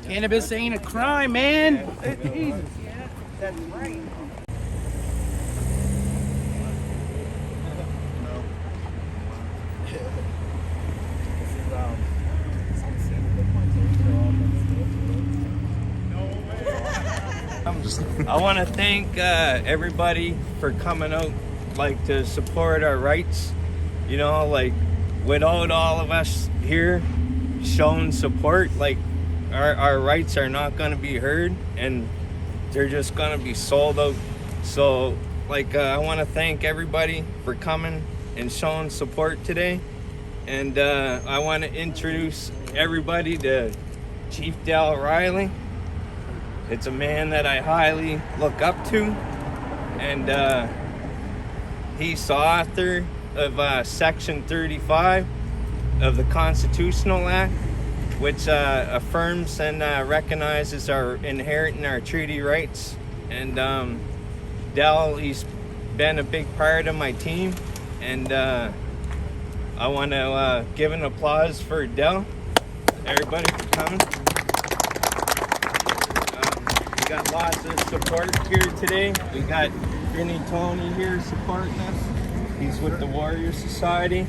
Cannabis ain't a crime, man. Jesus. That's right. I want to thank everybody for coming out, like, to support our rights. You know, like, without all of us here showing support, like, our rights are not going to be heard, and they're just going to be sold out. So, like, I want to thank everybody for coming and showing support today. And I want to introduce everybody to Chief Dal Riley. It's a man that I highly look up to, and he's the author of Section 35 of the Constitutional Act, which affirms and recognizes our inherent and our treaty rights. And Dal, he's been a big part of my team, and I want to give an applause for Dal. Everybody for coming. We got lots of support here today. We got Vinny Tony here supporting us. He's with the Warrior Society.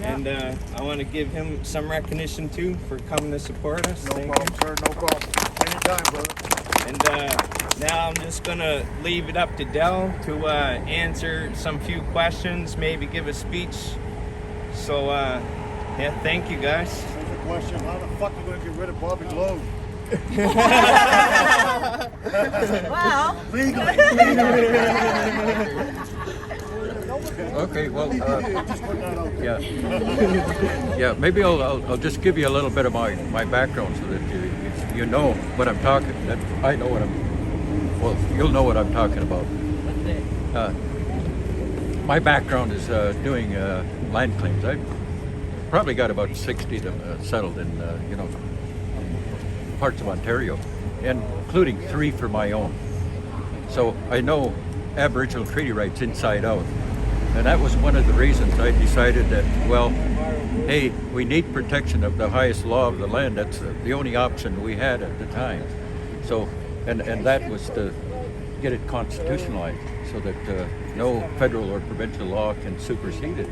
And I want to give him some recognition too for coming to support us. No problem, sir. No problem. Anytime, brother. And now I'm just going to leave it up to Dal to answer some few questions, maybe give a speech. So, yeah, thank you guys. Here's a question. How the fuck are you going to get rid of Bobby Gloade? Wow. Legally. Okay, well, Just putting that out there. yeah, maybe I'll just give you a little bit of my background so that you know what I'm talking. That I know what you'll know what I'm talking about. My background is doing land claims. I've probably got about 60 of them settled in parts of Ontario, including 3 for my own. So I know Aboriginal treaty rights inside out. And that was one of the reasons I decided that, well, hey, we need protection of the highest law of the land. That's the only option we had at the time. So, and that was to get it constitutionalized so that no federal or provincial law can supersede it.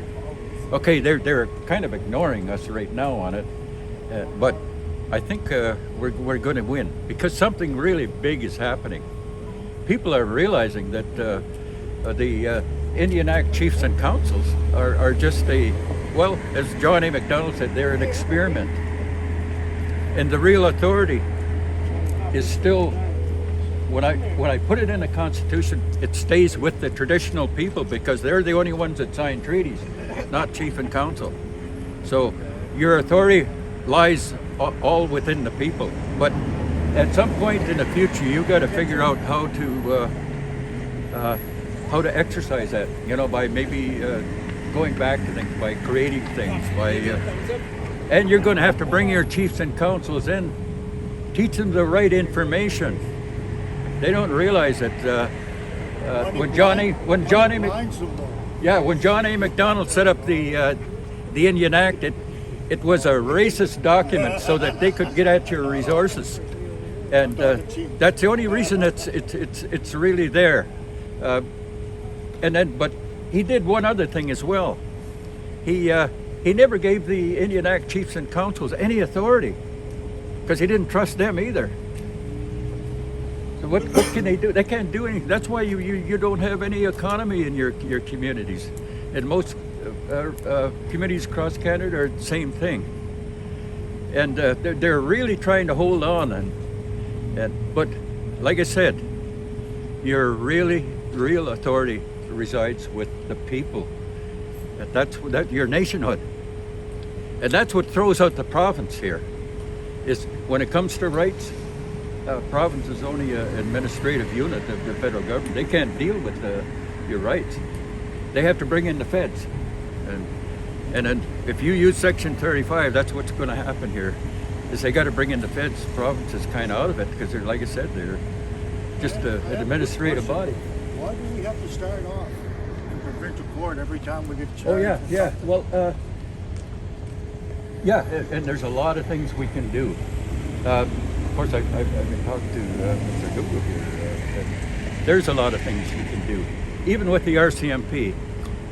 Okay, they're kind of ignoring us right now on it, but I think we're going to win because something really big is happening. People are realizing that the Indian Act chiefs and councils are just well, as John A. MacDonald said, they're an experiment. And the real authority is still, when I put it in the Constitution, it stays with the traditional people because they're the only ones that sign treaties, not chief and council. So your authority lies all within the people. But at some point in the future, you've got to figure out how to exercise that, by maybe going back to things, by creating things, and you're going to have to bring your chiefs and councils in, teach them the right information. They don't realize that when John A. MacDonald set up the Indian Act, it was a racist document so that they could get at your resources, and that's the only reason it's really there. But he did one other thing as well. He never gave the Indian Act chiefs and councils any authority because he didn't trust them either. So what can they do? They can't do anything. That's why you don't have any economy in your communities. And most communities across Canada are the same thing. And they're really trying to hold on. But like I said, your real authority resides with the people. That's your nationhood. And that's what throws out the province here, is when it comes to rights, province is only an administrative unit of the federal government. They can't deal with your rights. They have to bring in the feds. And then if you use Section 35, that's what's going to happen here, is they got to bring in the feds. The province is kind of out of it because they're, like I said, they're just an administrative body. Why do we have to start off in provincial court every time we get charged? Oh yeah. Well, and there's a lot of things we can do. of course, I've been talking to Mr. Googoo here. And there's a lot of things you can do, even with the RCMP.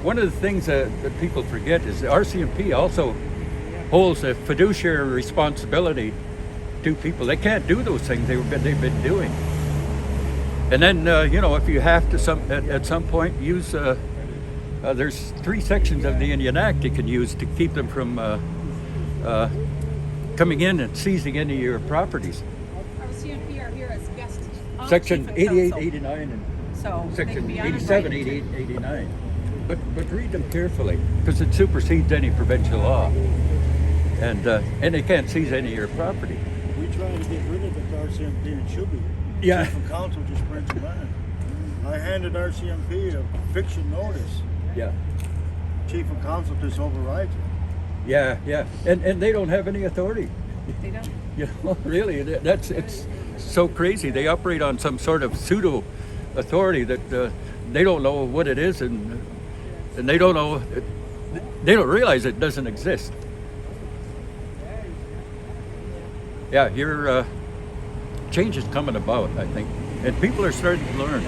One of the things that people forget is the RCMP also holds a fiduciary responsibility to people. They can't do those things they've been doing. And then, if you have to at some point use, there's 3 sections of the Indian Act you can use to keep them from coming in and seizing any of your properties. RCMP are here as guests. Section 88, 89, and So Section 87, 88, 89. But read them carefully, because it supersedes any provincial law. And they can't seize any of your property. We try to get rid of the RCMP in Shuby. Yeah. Chief of Council just brings them in. I handed RCMP a fiction notice. Yeah. Chief of Council just overrides it. Yeah. And they don't have any authority. They don't. Really, it's so crazy. They operate on some sort of pseudo authority that they don't know what it is, and they don't know. They don't realize it doesn't exist. Yeah, your change is coming about, I think, and people are starting to learn.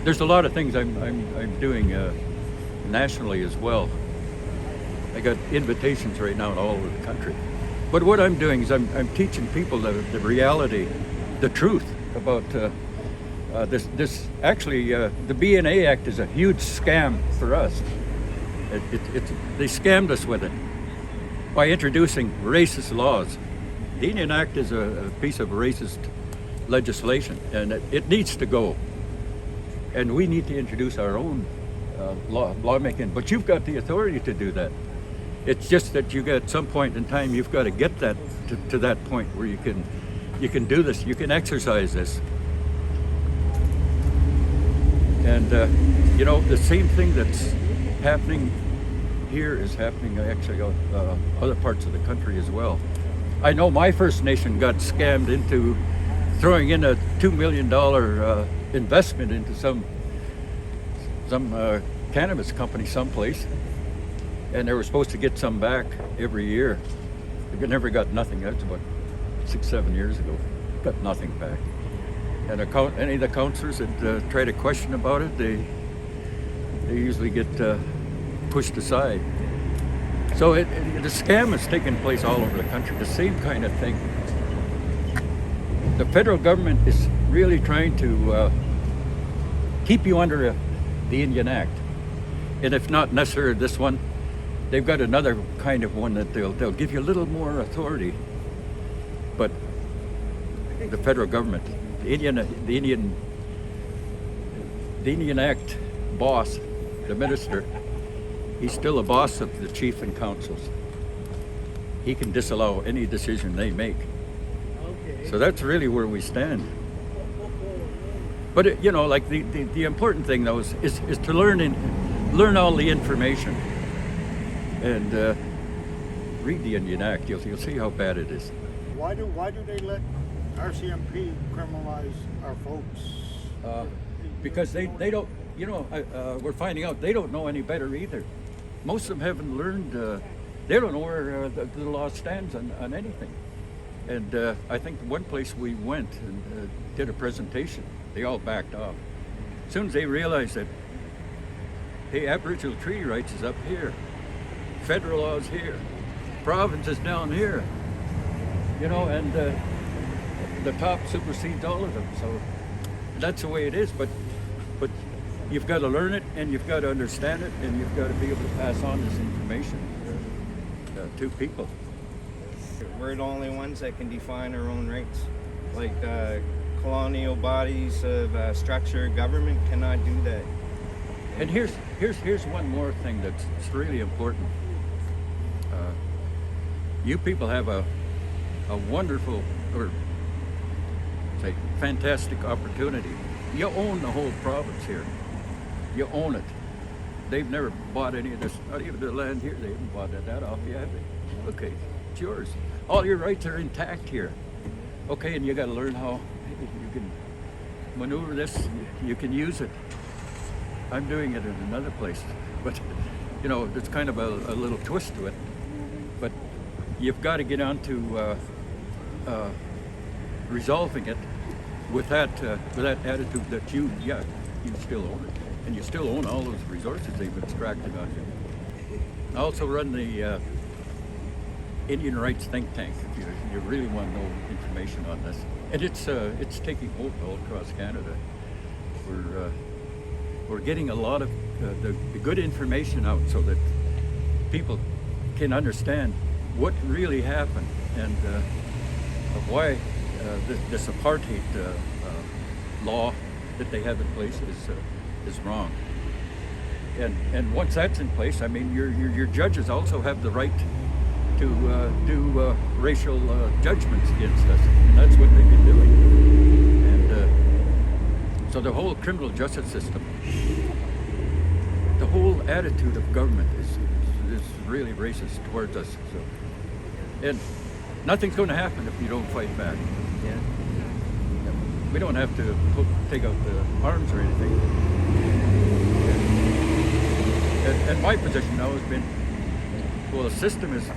There's a lot of things I'm doing nationally as well. I got invitations right now all over the country. But what I'm doing is I'm teaching people the reality, the truth about this. Actually, the BNA Act is a huge scam for us. They scammed us with it by introducing racist laws. The Indian Act is a piece of racist legislation, and it needs to go. And we need to introduce our own lawmaking. But you've got the authority to do that. It's just that at some point in time, you've got to get that to that point where you can do this. You can exercise this. And the same thing that's happening here is happening actually other parts of the country as well. I know my First Nation got scammed into throwing in a $2 million investment into some cannabis company someplace, and they were supposed to get some back every year. They never got nothing. That's about 6-7 years ago. Got nothing back. And any of the councillors that try to question about it, they usually get pushed aside. So the scam is taking place all over the country, the same kind of thing. The federal government is really trying to keep you under the Indian Act. And if not necessarily this one, they've got another kind of one that they'll give you a little more authority. But the federal government, the Indian Act boss, the minister, he's still a boss of the chief and councils. He can disallow any decision they make. So that's really where we stand. But the important thing though is to learn all the information and read the Indian Act. You'll see how bad it is. Why do they let RCMP criminalize our folks? Because they don't. We're finding out they don't know any better either. Most of them haven't learned. They don't know where the law stands on anything. And I think one place we went and did a presentation, they all backed off. As soon as they realized that, hey, Aboriginal treaty rights is up here, federal law is here, province is down here, and the top supersedes all of them. So that's the way it is. But you've got to learn it, and you've got to understand it, and you've got to be able to pass on this information to people. We're the only ones that can define our own rights. Like colonial bodies of structured government cannot do that. And here's one more thing that's really important. You people have a wonderful, or say fantastic opportunity. You own the whole province here. You own it. They've never bought any of this, not even the land here. They haven't bought that off you, have they? Okay, it's yours. All your rights are intact here. Okay, and you got to learn how you can maneuver this. You can use it. I'm doing it in another place, but there's kind of a little twist to it. But you've got to get onto resolving it with that attitude that you still own it, and you still own all those resources they've extracted on you. I also run the Indian Rights think tank. If you really want to know information on this, and it's taking hold all across Canada. We're getting a lot of the good information out so that people can understand what really happened and why this apartheid law that they have in place is wrong. And once that's in place, I mean, your judges also have the right to do racial judgments against us, and that's what they've been doing. And so the whole criminal justice system, the whole attitude of government is really racist towards us. So, and nothing's going to happen if you don't fight back. Yeah. We don't have to take out the arms or anything. And my position now has been, well, the system is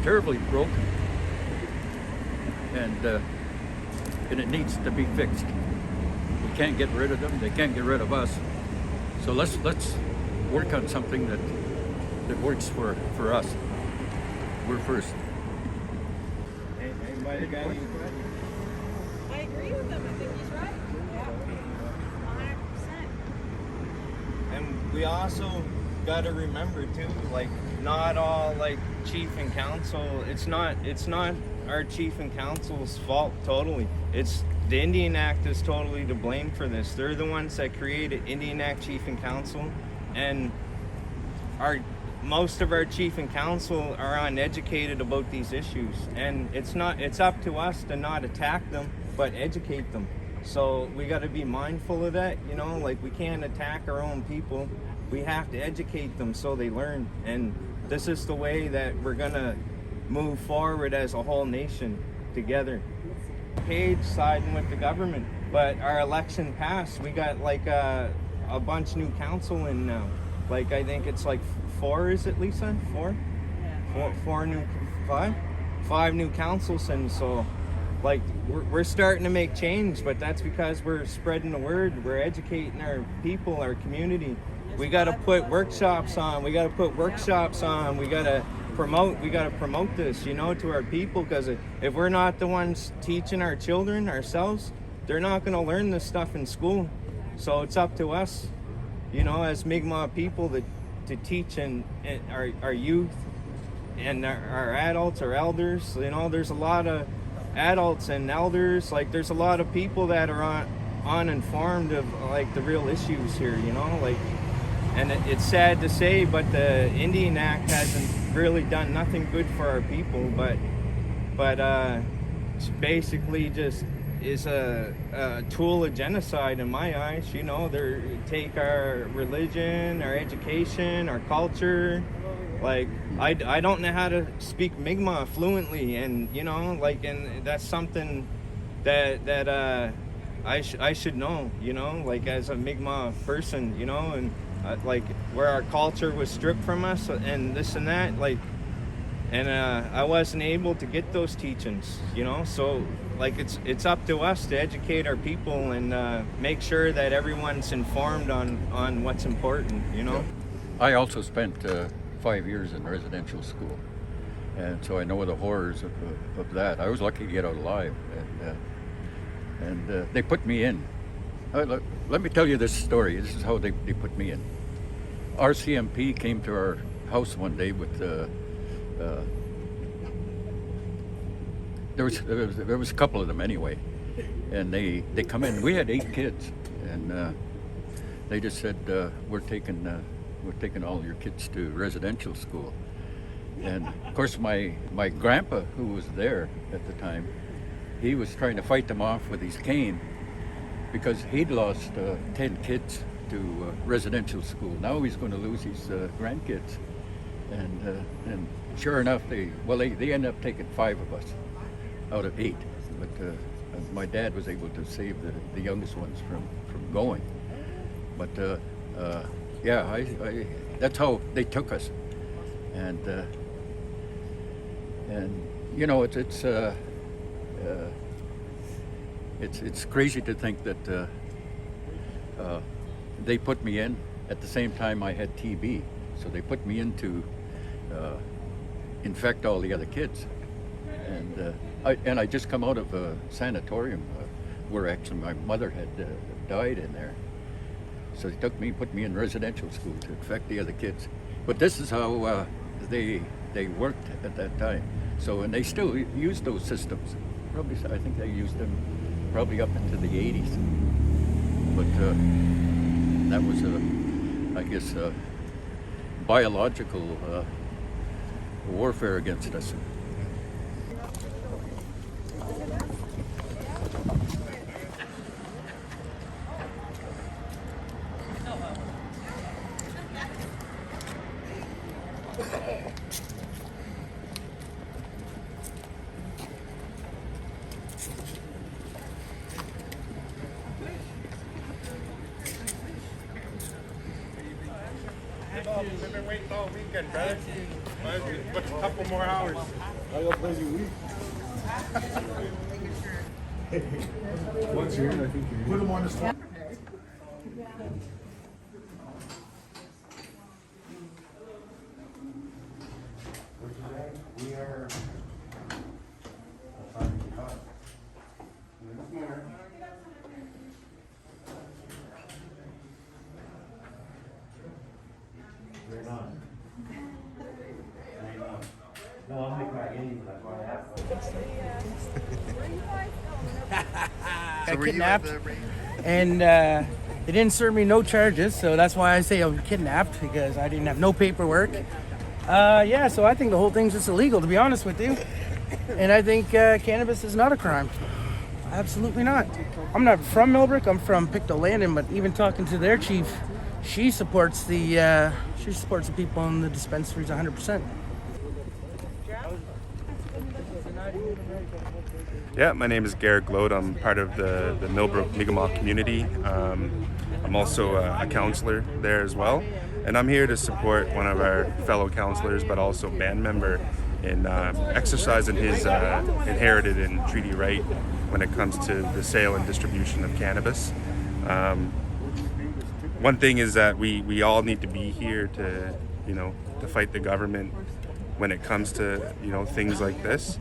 terribly broken, and it needs to be fixed. We can't get rid of them; they can't get rid of us. So let's work on something that works for us. We're first. Anybody got any questions? I agree with him. I think he's right. Yeah. 100%. And we also got to remember too, like, not all like chief and council. It's not our chief and council's fault totally. It's the Indian Act is totally to blame for this. They're the ones that created Indian Act chief and council, and most of our chief and council are uneducated about these issues. And it's up to us to not attack them, but educate them. So we got to be mindful of that. You know, like, we can't attack our own people. We have to educate them so they learn. And this is the way that we're gonna move forward as a whole nation together. Page siding with the government, but our election passed. We got like a bunch new council in now. Like, I think it's like 4, is it, Lisa? 4? Yeah. 4 new, 5? 5 new councils, and so like we're starting to make change, but that's because we're spreading the word. We're educating our people, our community. We got to put workshops on. We got to put workshops on. We got to promote this, you know, to our people, because if we're not the ones teaching our children ourselves, they're not going to learn this stuff in school. So it's up to us, you know, as Mi'kmaq people to teach and our youth and our adults, our elders. You know, there's a lot of adults and elders, like, there's a lot of people that are uninformed of like the real issues here, you know, like. And it's sad to say, but the Indian Act hasn't really done nothing good for our people. But it's basically just is a tool of genocide in my eyes. You know, they take our religion, our education, our culture. Like, I don't know how to speak Mi'kmaq fluently, and you know, like, and that's something that I should know. You know, like, as a Mi'kmaq person, you know, and. Like, where our culture was stripped from us and this and that, like, and I wasn't able to get those teachings, you know. So like, it's up to us to educate our people and make sure that everyone's informed on what's important, you know. I also spent 5 years in residential school, and so I know the horrors of that. I was lucky to get out alive, and they put me in. Let me tell you this story. This is how they put me in. RCMP came to our house one day with there was a couple of them anyway, and they come in. We had 8 kids, and they just said, we're taking all your kids to residential school. And of course, my grandpa, who was there at the time, he was trying to fight them off with his cane, because he'd lost 10 kids to residential school. Now he's going to lose his grandkids, and sure enough, they ended up taking 5 of us out of 8. But my dad was able to save the youngest ones from going. But yeah, that's how they took us, and you know, it's crazy to think that they put me in at the same time I had TB. So they put me in to infect all the other kids. And I just come out of a sanatorium where actually my mother had died in there. So they took me, put me in residential school to infect the other kids. But this is how they worked at that time. So, and they still use those systems. Probably, I think they used them probably up into the 80s. But that was, I guess, biological warfare against us. We've been waiting all weekend, brother. What's a couple more hours? I got a busy week. Once you're in, I think you're put them on the spot. We are. No, I'll make my Indian, that's why I have got kidnapped, and they didn't serve me no charges, so that's why I say I was kidnapped, because I didn't have no paperwork. Yeah, so I think the whole thing's just illegal, to be honest with you. And I think cannabis is not a crime. Absolutely not. I'm not from Millbrook, I'm from Pictou Landon, but even talking to their chief, she supports the people in the dispensaries 100%. Yeah, my name is Garrett Gloade. I'm part of the Millbrook Mi'kmaq community. I'm also a counselor there as well. And I'm here to support one of our fellow counselors, but also band member, in exercising his inherited and treaty right when it comes to the sale and distribution of cannabis. One thing is that we all need to be here to, to fight the government when it comes to, things like this.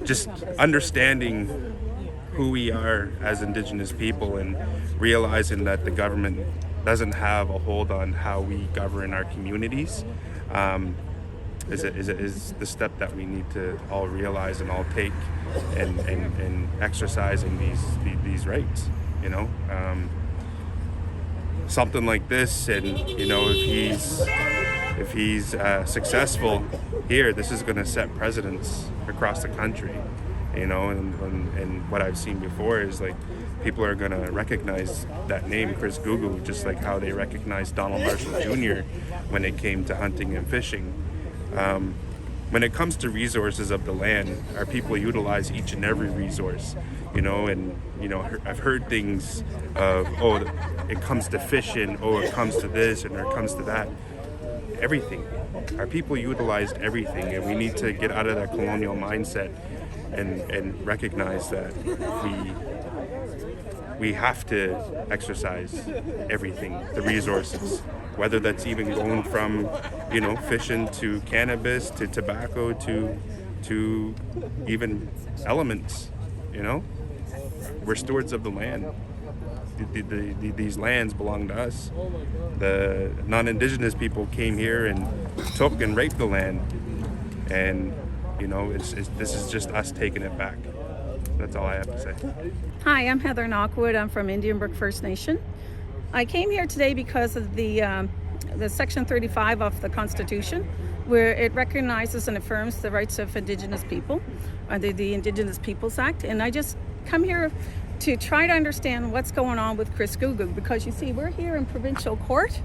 Just understanding who we are as Indigenous people and realizing that the government doesn't have a hold on how we govern our communities is the step that we need to all realize and all take and exercising these rights. Something like this, and if he's successful here, this is going to set precedents across the country, and what I've seen before is like people are going to recognize that name, Chris Googoo, just like how they recognized Donald Marshall Jr. when it came to hunting and fishing. When it comes to resources of the land, our people utilize each and every resource, I've heard things of, it comes to fishing, it comes to this, and it comes to that. Everything. Our people utilized everything, and we need to get out of that colonial mindset and recognize that we have to exercise everything, the resources, whether that's even going from, fishing to cannabis to tobacco to even elements, We're stewards of the land. These lands belong to us. The non-Indigenous people came here and took and raped the land, and this is just us taking it back. That's all I have to say. Hi, I'm Heather Knockwood. I'm from Millbrook First Nation. I came here today because of the Section 35 of the Constitution, where it recognizes and affirms the rights of Indigenous people, under the Indigenous Peoples Act. And I just come here to try to understand what's going on with Chris Googoo, because you see, we're here in provincial court.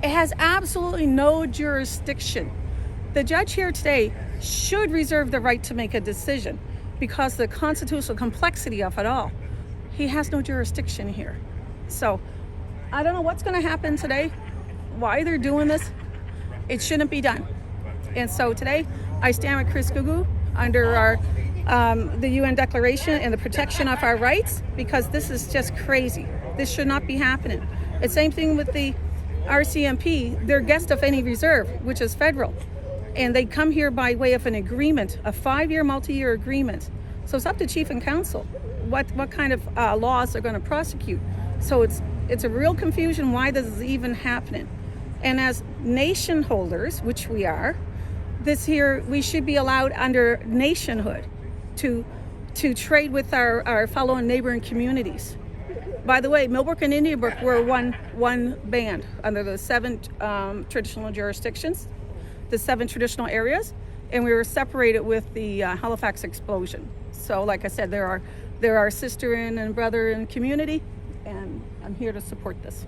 It has absolutely no jurisdiction. The judge here today should reserve the right to make a decision because the constitutional complexity of it all. He has no jurisdiction here. So I don't know what's going to happen today, why they're doing this. It shouldn't be done. And so today I stand with Chris Googoo under our the UN Declaration and the protection of our rights, because this is just crazy. This should not be happening. It's same thing with the RCMP. They're guest of any reserve, which is federal. And they come here by way of an agreement, a 5-year, multi-year agreement. So it's up to Chief and Council what kind of laws they're going to prosecute. So it's a real confusion why this is even happening. And as nation holders, which we are, this here, we should be allowed under nationhood to trade with our fellow and neighboring communities. By the way, Millbrook and Indianbrook were one band under the 7 traditional jurisdictions, the 7 traditional areas, and we were separated with the Halifax explosion. So like I said, they're our sister and brother in community, and I'm here to support this.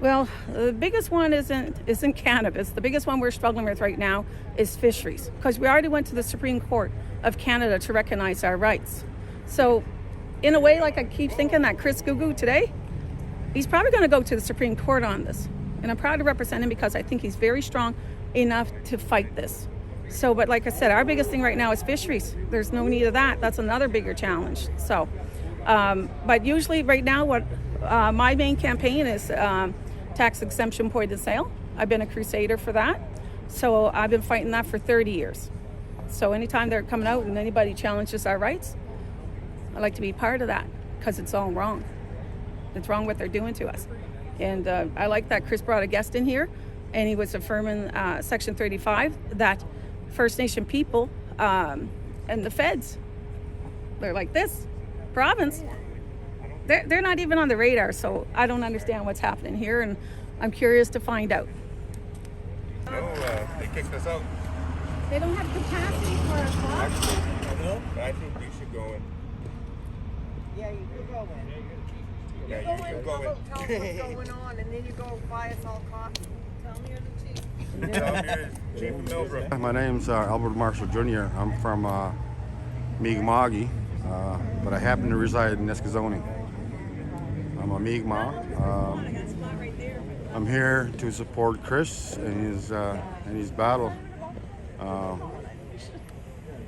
Well, the biggest one isn't cannabis. The biggest one we're struggling with right now is fisheries, because we already went to the Supreme Court of Canada to recognize our rights. So in a way, like I keep thinking that Chris Googoo today, he's probably going to go to the Supreme Court on this. And I'm proud to represent him because I think he's very strong enough to fight this. So, but like I said, our biggest thing right now is fisheries. There's no need of that. That's another bigger challenge. So, but usually right now what my main campaign is tax exemption point of sale. I've been a crusader for that. So I've been fighting that for 30 years. So anytime they're coming out and anybody challenges our rights, I like to be part of that, because it's all wrong. It's wrong what they're doing to us. And I like that Chris brought a guest in here, and he was affirming Section 35, that First Nation people and the feds, they're like this province. They're not even on the radar, so I don't understand what's happening here, and I'm curious to find out. No, they kicked us out. They don't have capacity for us. Actually, no, I think you should go in. Yeah, you can go in. Yeah, you can go in. Tell us what's going on, and then you go buy us all coffee. Tell me you're the chief. Tell me you're Chief of Millbrook. My name's Albert Marshall Jr. I'm from Mi'kmaq, but I happen to reside in Eskazoni. I'm a Mi'kmaq. I'm here to support Chris in his battle.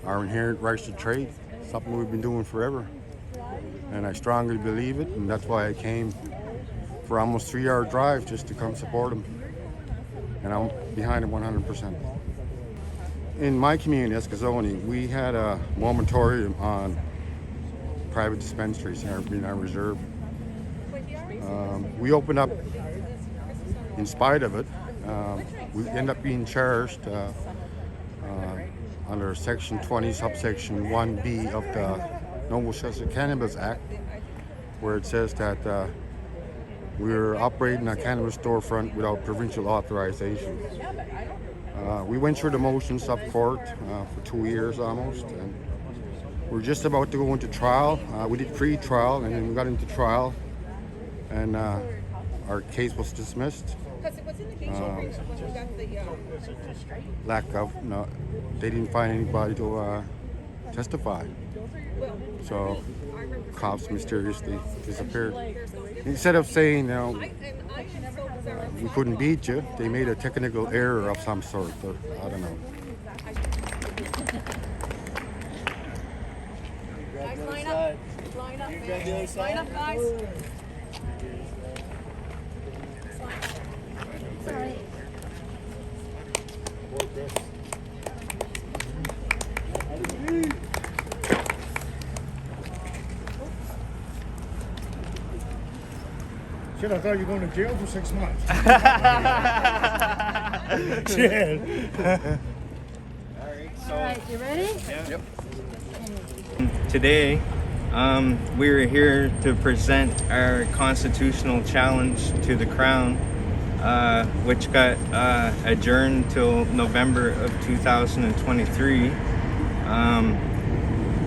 Our inherent rights to trade, something we've been doing forever. And I strongly believe it, and that's why I came for almost 3-hour drive just to come support him. And I'm behind him 100%. In my community, Eskazoni, we had a moratorium on private dispensaries in our reserve. We opened up in spite of it. We end up being charged under Section 20, subsection 1B of the Nova Scotia Cannabis Act, where it says that we're operating a cannabis storefront without provincial authorization. We went through the motions of court for 2 years almost, and we're just about to go into trial. We did pre-trial, and then we got into trial, and our case was dismissed. Lack of, no, they didn't find anybody to testify. So cops mysteriously disappeared. Instead of saying, we couldn't beat you, they made a technical error of some sort, or I don't know. Guys, line up. Line up, man. Line up, guys. Sorry. Shit, I thought you were going to jail for 6 months. Shit. All right, you ready? Yep. Today, we're here to present our constitutional challenge to the Crown, which got adjourned till November of 2023,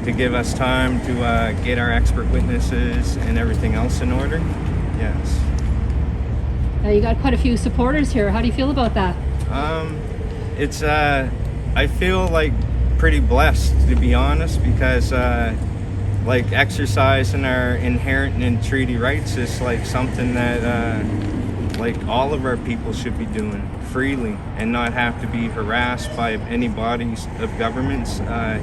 to give us time to get our expert witnesses and everything else in order. Yes. You got quite a few supporters here. How do you feel about that? It's I feel like pretty blessed, to be honest, because like exercising our inherent and treaty rights is like something that like all of our people should be doing freely and not have to be harassed by any bodies of governments,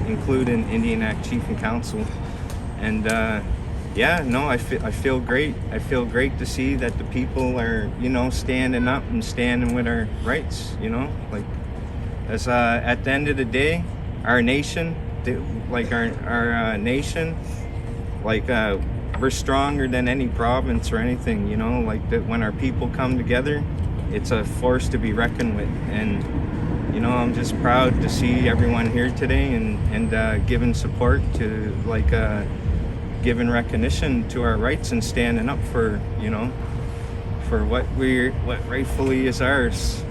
including Indian Act Chief and Council. And I feel great. I feel great to see that the people are, standing up and standing with our rights, like as at the end of the day, our nation, our nation, we're stronger than any province or anything, that when our people come together, it's a force to be reckoned with. And, I'm just proud to see everyone here today and giving support to, giving recognition to our rights and standing up for, for what rightfully is ours.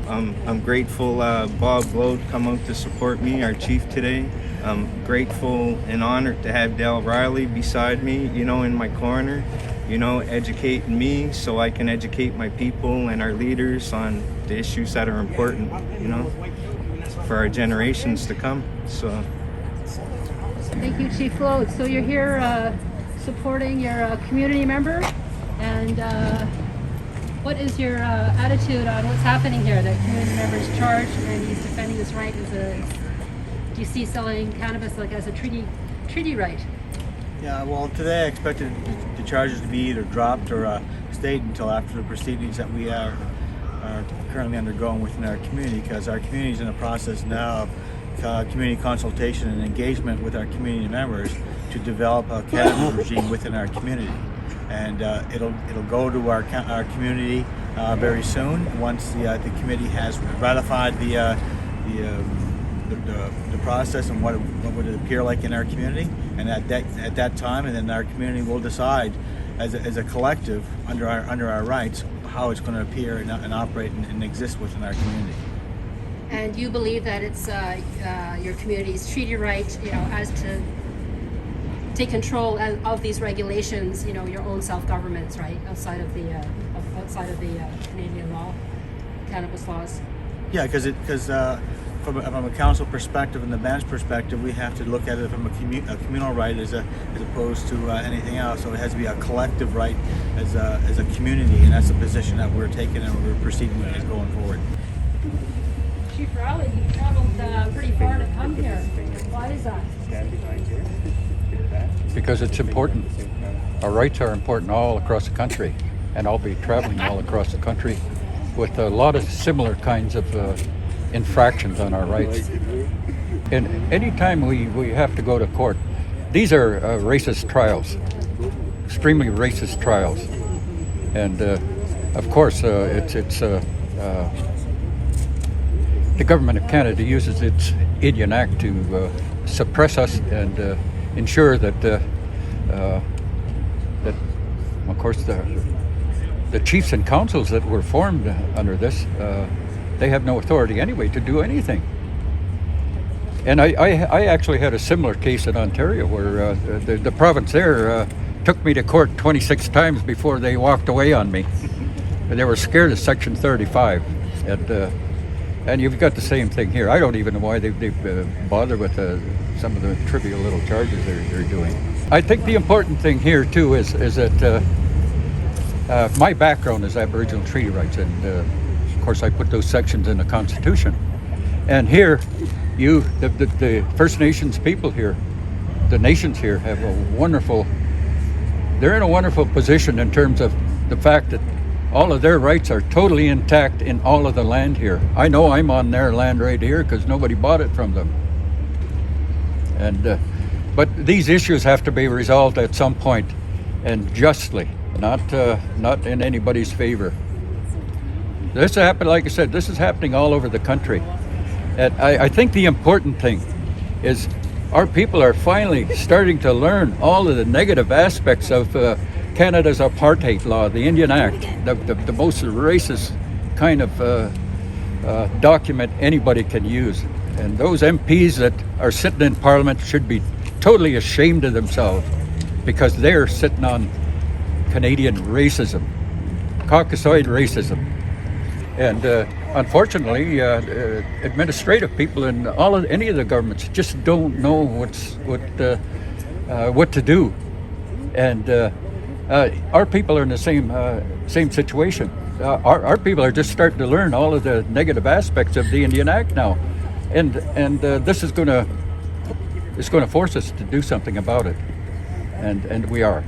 I'm grateful Bob Gloade come out to support me, our chief today. I'm grateful and honored to have Dale Riley beside me, in my corner, educating me so I can educate my people and our leaders on the issues that are important, for our generations to come. So. Thank you, Chief Gloade. So you're here supporting your community member, and what is your attitude on what's happening here? The community member is charged and he's defending his right do you see selling cannabis as a treaty right? Yeah, well, today I expected the charges to be either dropped or stayed until after the proceedings that we are currently undergoing within our community, because our community is in a process now of community consultation and engagement with our community members to develop a cannabis regime within our community, and it'll go to our community very soon once the committee has ratified the process and what would it appear like in our community, and at that time, and then our community will decide as a collective under our rights how it's going to appear and operate and exist within our community. And you believe that it's your community's treaty right, as to take control of these regulations, your own self-governments, right, outside of the Canadian law, cannabis laws. Yeah, because from a council perspective and the bench perspective, we have to look at it from a communal right as opposed to anything else. So it has to be a collective right as a community, and that's the position that we're taking and we're proceeding with going forward. Chief Riley, you traveled pretty far to come here. Why is that? Because it's important. Our rights are important all across the country, and I'll be traveling all across the country with a lot of similar kinds of infractions on our rights. And anytime we have to go to court, these are racist trials, extremely racist trials. And of course, it's the government of Canada uses its Indian Act to suppress us and ensure that, of course, the chiefs and councils that were formed under this, they have no authority anyway to do anything. And I actually had a similar case in Ontario where the province there took me to court 26 times before they walked away on me. They were scared of Section 35. And you've got the same thing here. I don't even know why they bother with some of the trivial little charges they're doing. I think the important thing here too is that my background is Aboriginal treaty rights, and of course I put those sections in the Constitution. And here, the First Nations people here, the nations here have they're in a wonderful position in terms of the fact that all of their rights are totally intact in all of the land here. I know I'm on their land right here because nobody bought it from them. And but these issues have to be resolved at some point, and justly, not in anybody's favor. This happened, like I said, this is happening all over the country. And I think the important thing is our people are finally starting to learn all of the negative aspects of Canada's apartheid law, the Indian Act, the most racist kind of document anybody can use. And those MPs that are sitting in Parliament should be totally ashamed of themselves because they're sitting on Canadian racism, Caucasoid racism. And unfortunately, administrative people in any of the governments just don't know what to do. And our people are in the same situation. Our people are just starting to learn all of the negative aspects of the Indian Act now, and this is going to force us to do something about it, and we are.